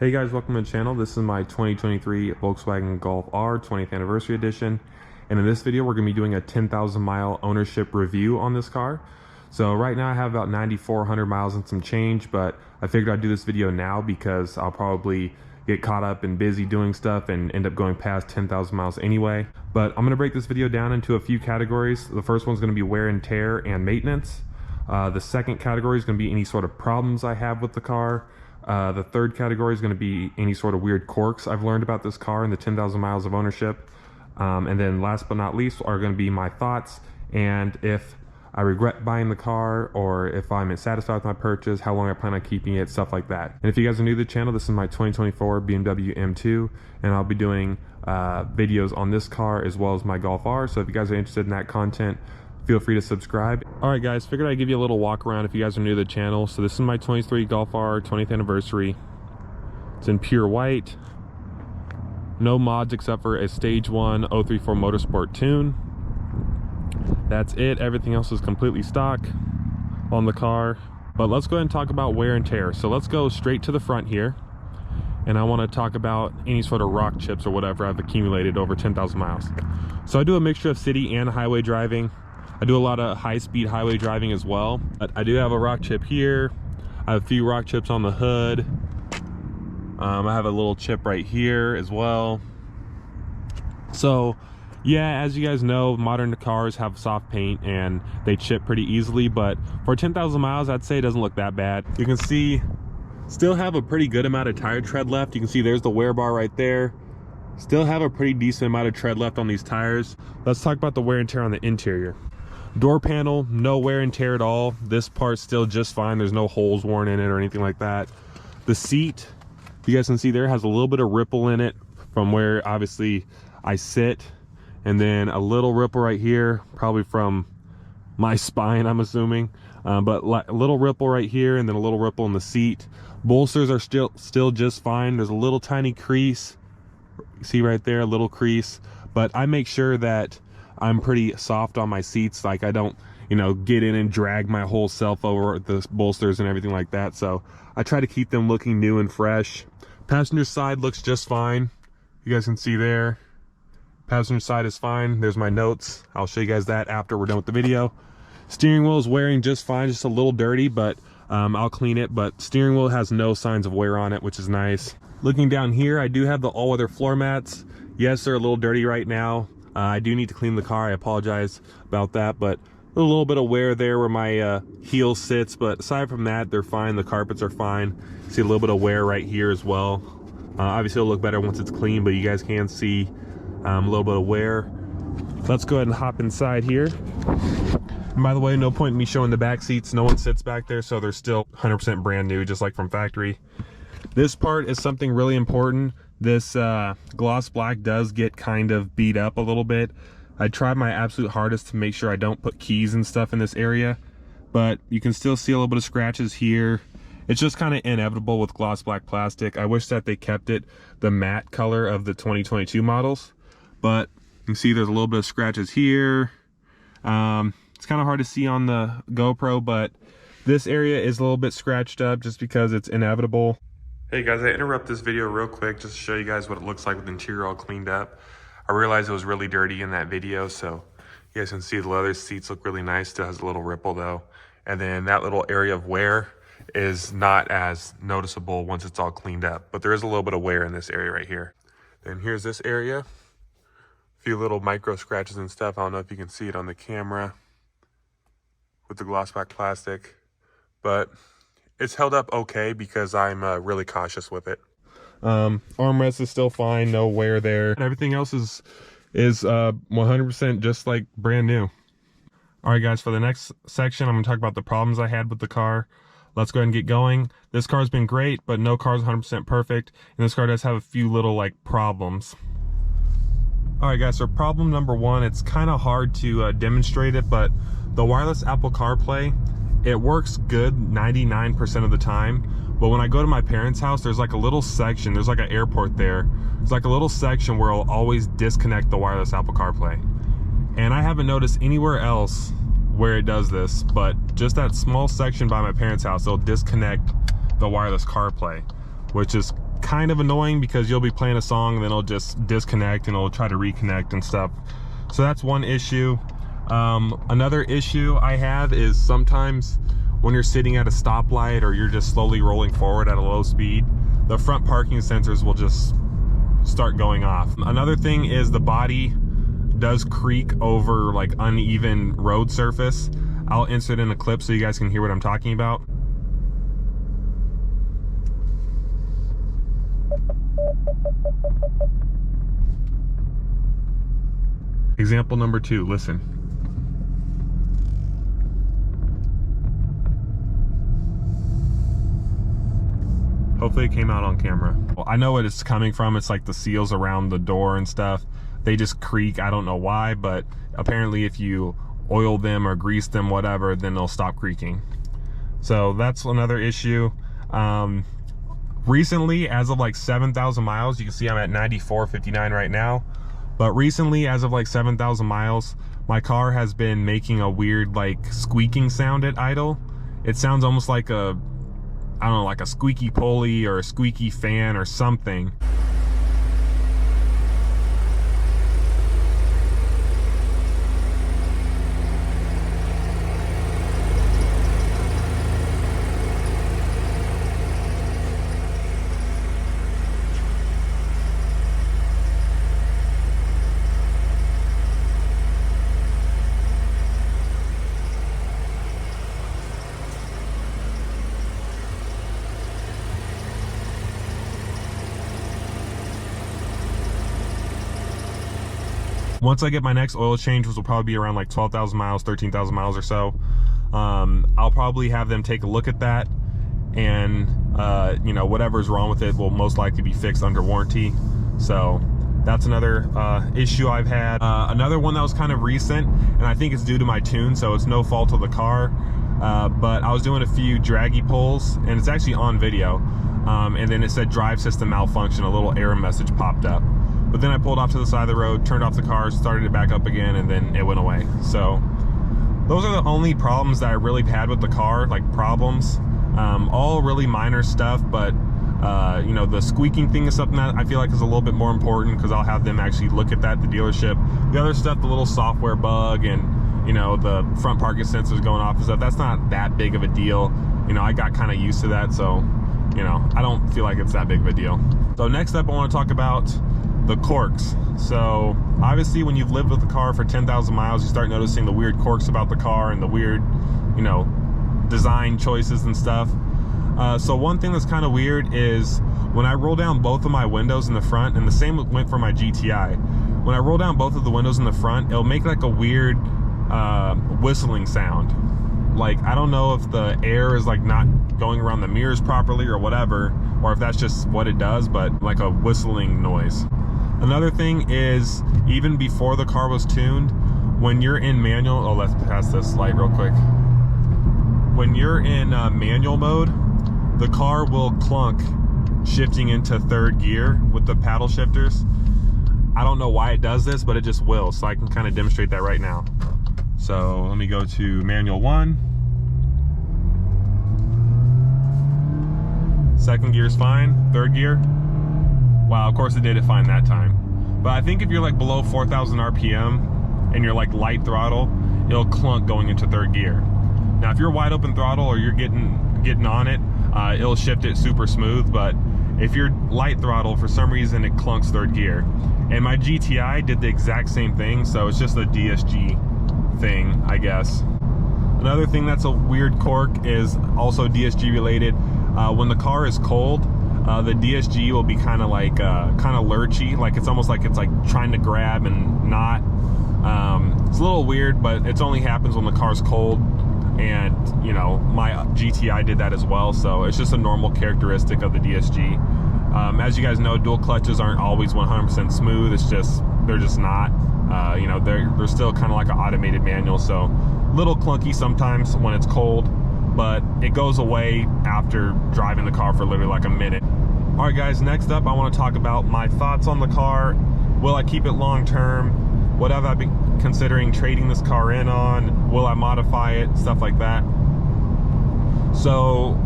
Hey guys, welcome to the channel. This is my 2023 Volkswagen Golf R 20th anniversary edition. And in this video, we're gonna be doing a 10,000 mile ownership review on this car. So right now I have about 9,400 miles and some change, but I figured I'd do this video now because I'll probably get caught up and busy doing stuff and end up going past 10,000 miles anyway. But I'm gonna break this video down into a few categories. The first one's gonna be wear and tear and maintenance. The second category is gonna be any sort of problems I have with the car. The third category is going to be any sort of weird quirks I've learned about this car in the 10,000 miles of ownership. And then last but not least are going to be my thoughts and if I regret buying the car or if I'm satisfied with my purchase, how long I plan on keeping it, stuff like that. And if you guys are new to the channel, this is my 2024 BMW M2 and I'll be doing videos on this car as well as my Golf R. So if you guys are interested in that content, feel free to subscribe. All right guys, figured I'd give you a little walk around if you guys are new to the channel. So this is my 23 Golf R 20th anniversary. It's in pure white. No mods except for a stage 1 034 Motorsport tune. That's it. Everything else is completely stock on the car. But let's go ahead and talk about wear and tear. So let's go straight to the front here. And I want to talk about any sort of rock chips or whatever I've accumulated over 10,000 miles. So I do a mixture of city and highway driving. I do a lot of high-speed highway driving as well. But I do have a rock chip here. I have a few rock chips on the hood. I have a little chip right here as well. So yeah, as you guys know, modern cars have soft paint and they chip pretty easily, but for 10,000 miles, I'd say it doesn't look that bad. You can see, still have a pretty good amount of tire tread left. You can see there's the wear bar right there. Still have a pretty decent amount of tread left on these tires. Let's talk about the wear and tear on the interior. Door panel, no wear and tear at all. This part's still just fine. There's no holes worn in it or anything like that. The seat, you guys can see there, has a little bit of ripple in it from where obviously I sit, and then a little ripple right here, probably from my spine, I'm assuming. But a little ripple right here, and then a little ripple in the seat. Bolsters are still just fine. There's a little tiny crease. You see right there, a little crease. But I make sure that I'm pretty soft on my seats. Like I don't, get in and drag my whole self over the bolsters and everything like that. So I try to keep them looking new and fresh. Passenger side looks just fine. You guys can see there. Passenger side is fine. There's my notes. I'll show you guys that after we're done with the video. Steering wheel is wearing just fine, just a little dirty, but I'll clean it. But steering wheel has no signs of wear on it, which is nice. Looking down here, I do have the all-weather floor mats. Yes, they're a little dirty right now. I do need to clean the car. I apologize about that, but a little bit of wear there where my heel sits, but aside from that, they're fine. The carpets are fine. See a little bit of wear right here as well. Obviously it'll look better once it's clean, but you guys can see a little bit of wear. Let's go ahead and hop inside here. And by the way, no point in me showing the back seats. No one sits back there, so they're still 100% brand new, just like from factory. This part is something really important. This gloss black does get kind of beat up a little bit. I tried my absolute hardest to make sure I don't put keys and stuff in this area, but you can still see a little bit of scratches here. It's just kind of inevitable with gloss black plastic. I wish that they kept it the matte color of the 2022 models, but you can see there's a little bit of scratches here. It's kind of hard to see on the GoPro, but this area is a little bit scratched up just because it's inevitable. Hey guys, I interrupt this video real quick just to show you guys what it looks like with the interior all cleaned up. I realized it was really dirty in that video, so you guys can see the leather seats look really nice. Still has a little ripple though. And then that little area of wear is not as noticeable once it's all cleaned up, but there is a little bit of wear in this area right here. Then here's this area. A few little micro scratches and stuff. I don't know if you can see it on the camera with the gloss black plastic, but it's held up okay because I'm really cautious with it. Armrest is still fine, no wear there. And everything else is 100% just like brand new. All right guys, for the next section, I'm gonna talk about the problems I had with the car. Let's go ahead and get going. This car's been great, but no car's 100% perfect. And this car does have a few little problems. All right guys, so problem number one, it's kind of hard to demonstrate it, but the wireless Apple CarPlay, it works good 99% of the time, but when I go to my parents' house, there's like a little section, there's like an airport there. There's like a little section where I'll always disconnect the wireless Apple CarPlay. And I haven't noticed anywhere else where it does this, but just that small section by my parents' house, it'll disconnect the wireless CarPlay, which is kind of annoying because you'll be playing a song and then it'll just disconnect and it'll try to reconnect and stuff. So that's one issue. Another issue I have is sometimes when you're sitting at a stoplight or you're just slowly rolling forward at a low speed, the front parking sensors will just start going off. Another thing is the body does creak over like uneven road surface. I'll insert in a clip so you guys can hear what I'm talking about. Example number 2, listen. Hopefully it came out on camera. Well, I know what it's coming from. It's like the seals around the door and stuff. They just creak. I don't know why, but apparently if you oil them or grease them, whatever, then they'll stop creaking. So that's another issue. Recently, as of like 7,000 miles, you can see I'm at 94.59 right now. But recently, as of like 7,000 miles, my car has been making a weird like squeaking sound at idle. It sounds almost like a, I don't know, like a squeaky pulley or a squeaky fan or something. Once I get my next oil change, which will probably be around like 12,000 miles, 13,000 miles or so, I'll probably have them take a look at that, and you know, whatever's wrong with it will most likely be fixed under warranty. So that's another issue I've had. Another one that was kind of recent, and I think it's due to my tune, so it's no fault of the car, but I was doing a few draggy pulls, and it's actually on video, and then it said drive system malfunction. A little error message popped up. But then I pulled off to the side of the road, turned off the car, started it back up again, and then it went away. So those are the only problems that I really had with the car, like problems. All really minor stuff, but you know, the squeaking thing is something that I feel like is a little bit more important because I'll have them actually look at that at the dealership. The other stuff, the little software bug and, you know, the front parking sensors going off and stuff, that's not that big of a deal. You know, I got kind of used to that, so, you know, I don't feel like it's that big of a deal. So next up, I want to talk about the quirks. So obviously when you've lived with the car for 10,000 miles, you start noticing the weird quirks about the car and the weird, you know, design choices and stuff. So one thing that's kind of weird is when I roll down both of my windows in the front, and the same went for my GTI, when I roll down both of the windows in the front, it'll make like a weird whistling sound. Like, I don't know if the air is like not going around the mirrors properly or whatever, or if that's just what it does, but like a whistling noise. Another thing is, even before the car was tuned, when you're in manual, oh, let's pass this light real quick. When you're in manual mode, the car will clunk shifting into third gear with the paddle shifters. I don't know why it does this, but it just will. So I can kind of demonstrate that right now. So let me go to manual 1. Second gear is fine. Third gear. Wow, of course it did it fine that time. But I think if you're like below 4,000 RPM and you're like light throttle, it'll clunk going into third gear. Now, if you're wide open throttle or you're getting on it, it'll shift it super smooth. But if you're light throttle, for some reason it clunks third gear. And my GTI did the exact same thing, so it's just a DSG thing, I guess. Another thing that's a weird quirk is also DSG related. When the car is cold, the DSG will be kind of lurchy, like it's almost like it's like trying to grab and not. It's a little weird, but it only happens when the car's cold, and you know, my GTI did that as well, so it's just a normal characteristic of the DSG. As you guys know, dual clutches aren't always 100% smooth. It's just, they're just not. You know, they're still kind of like an automated manual, so a little clunky sometimes when it's cold, but it goes away after driving the car for literally like a minute. All right, guys, next up, I want to talk about my thoughts on the car. Will I keep it long term? What have I been considering trading this car in on? Will I modify it? Stuff like that. So,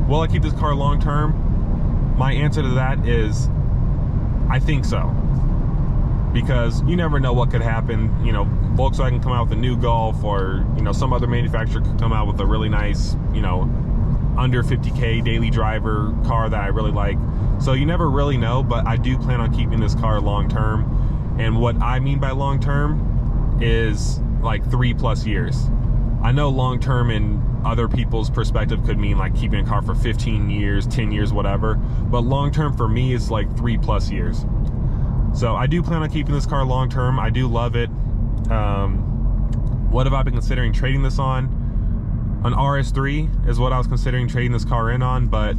will I keep this car long term? my answer to that is I think so, because you never know what could happen. You know, Volkswagen come out with a new Golf, or you know, some other manufacturer could come out with a really nice, you know, under 50K daily driver car that I really like. So you never really know, but I do plan on keeping this car long term. And what I mean by long term is like 3+ years. I know long term in other people's perspective could mean like keeping a car for 15 years, 10 years, whatever. But long term for me is like 3+ years. So I do plan on keeping this car long term. I do love it. What have I been considering trading this on? An RS3 is what I was considering trading this car in on, but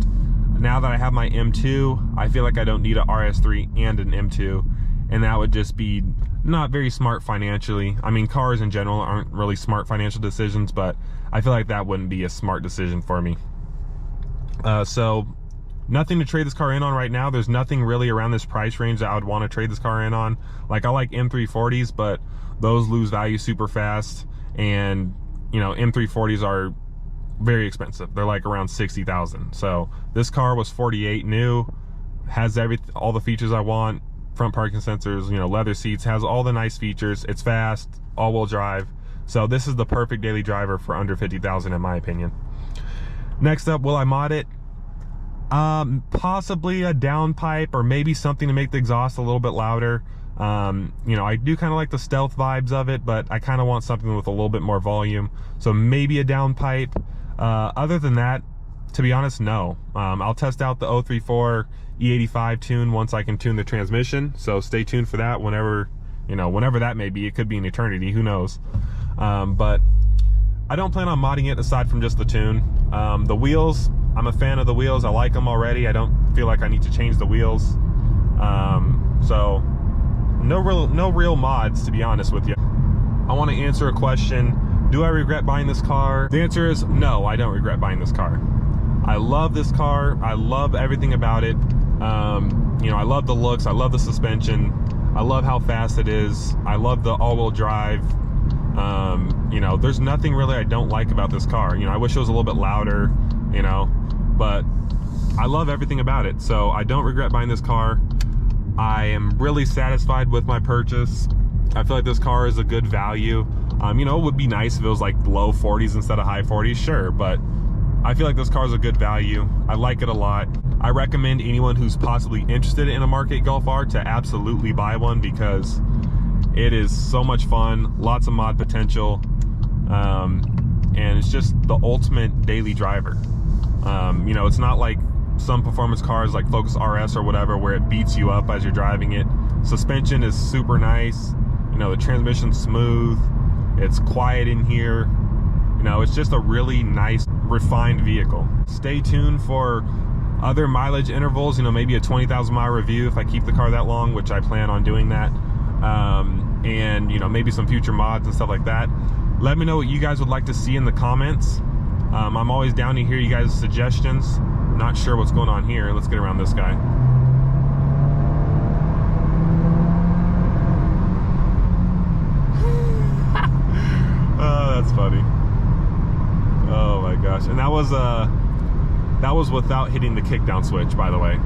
now that I have my M2, I feel like I don't need a RS3 and an M2, and that would just be not very smart financially. I mean, cars in general aren't really smart financial decisions, but I feel like that wouldn't be a smart decision for me. So nothing to trade this car in on right now. There's nothing really around this price range that I would want to trade this car in on. Like, I like M340s, but those lose value super fast, and you know, M340s are very expensive. They're like around 60,000. So this car was 48 new, has all the features I want, front parking sensors, you know, leather seats, has all the nice features. It's fast, all-wheel drive. So this is the perfect daily driver for under 50,000 in my opinion. Next up, will I mod it? Possibly a downpipe, or maybe something to make the exhaust a little bit louder. You know, I do kind of like the stealth vibes of it, but I kind of want something with a little bit more volume. So maybe a downpipe. Other than that, to be honest, no. I'll test out the 034 E85 tune once I can tune the transmission. So stay tuned for that whenever, you know, whenever that may be. It could be an eternity, who knows. But I don't plan on modding it aside from just the tune. The wheels, I'm a fan of the wheels. I like them already. I don't feel like I need to change the wheels. So no real mods, to be honest with you. I want to answer a question. Do I regret buying this car? The answer is no, I don't regret buying this car. I love this car. I love everything about it. You know, I love the looks. I love the suspension. I love how fast it is. I love the all-wheel drive. You know, there's nothing really I don't like about this car. You know, I wish it was a little bit louder, you know, but I love everything about it. So I don't regret buying this car. I am really satisfied with my purchase. I feel like this car is a good value. You know, it would be nice if it was like low 40s instead of high 40s, sure, but I feel like this car is a good value. I like it a lot. I recommend anyone who's possibly interested in a MK8 Golf R to absolutely buy one, because it is so much fun, lots of mod potential, and it's just the ultimate daily driver. You know, it's not like some performance cars like Focus RS or whatever where it beats you up as you're driving it. Suspension is super nice. You know, the transmission's smooth. It's quiet in here. You know, it's just a really nice, refined vehicle. Stay tuned for other mileage intervals, you know, maybe a 20,000 mile review if I keep the car that long, which I plan on doing that. And, you know, maybe some future mods and stuff like that. Let me know what you guys would like to see in the comments. I'm always down to hear you guys' suggestions. Not sure what's going on here. Let's get around this guy. Oh, that's funny. Oh my gosh. And that was without hitting the kickdown switch, by the way.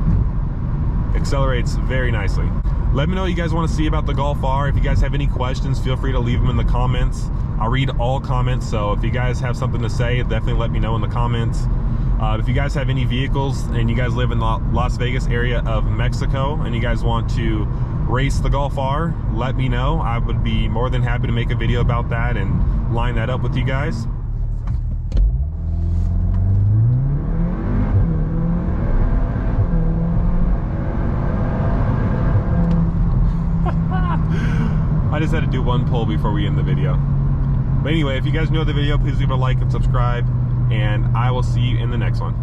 Accelerates very nicely. Let me know what you guys want to see about the Golf R. If you guys have any questions, feel free to leave them in the comments. I'll read all comments, so if you guys have something to say, definitely let me know in the comments. If you guys have any vehicles and you guys live in the Las Vegas area of Mexico and you guys want to race the Golf R, let me know. I would be more than happy to make a video about that and line that up with you guys. I just had to do one pull before we end the video. But anyway, if you guys enjoyed the video, please leave a like and subscribe, and I will see you in the next one.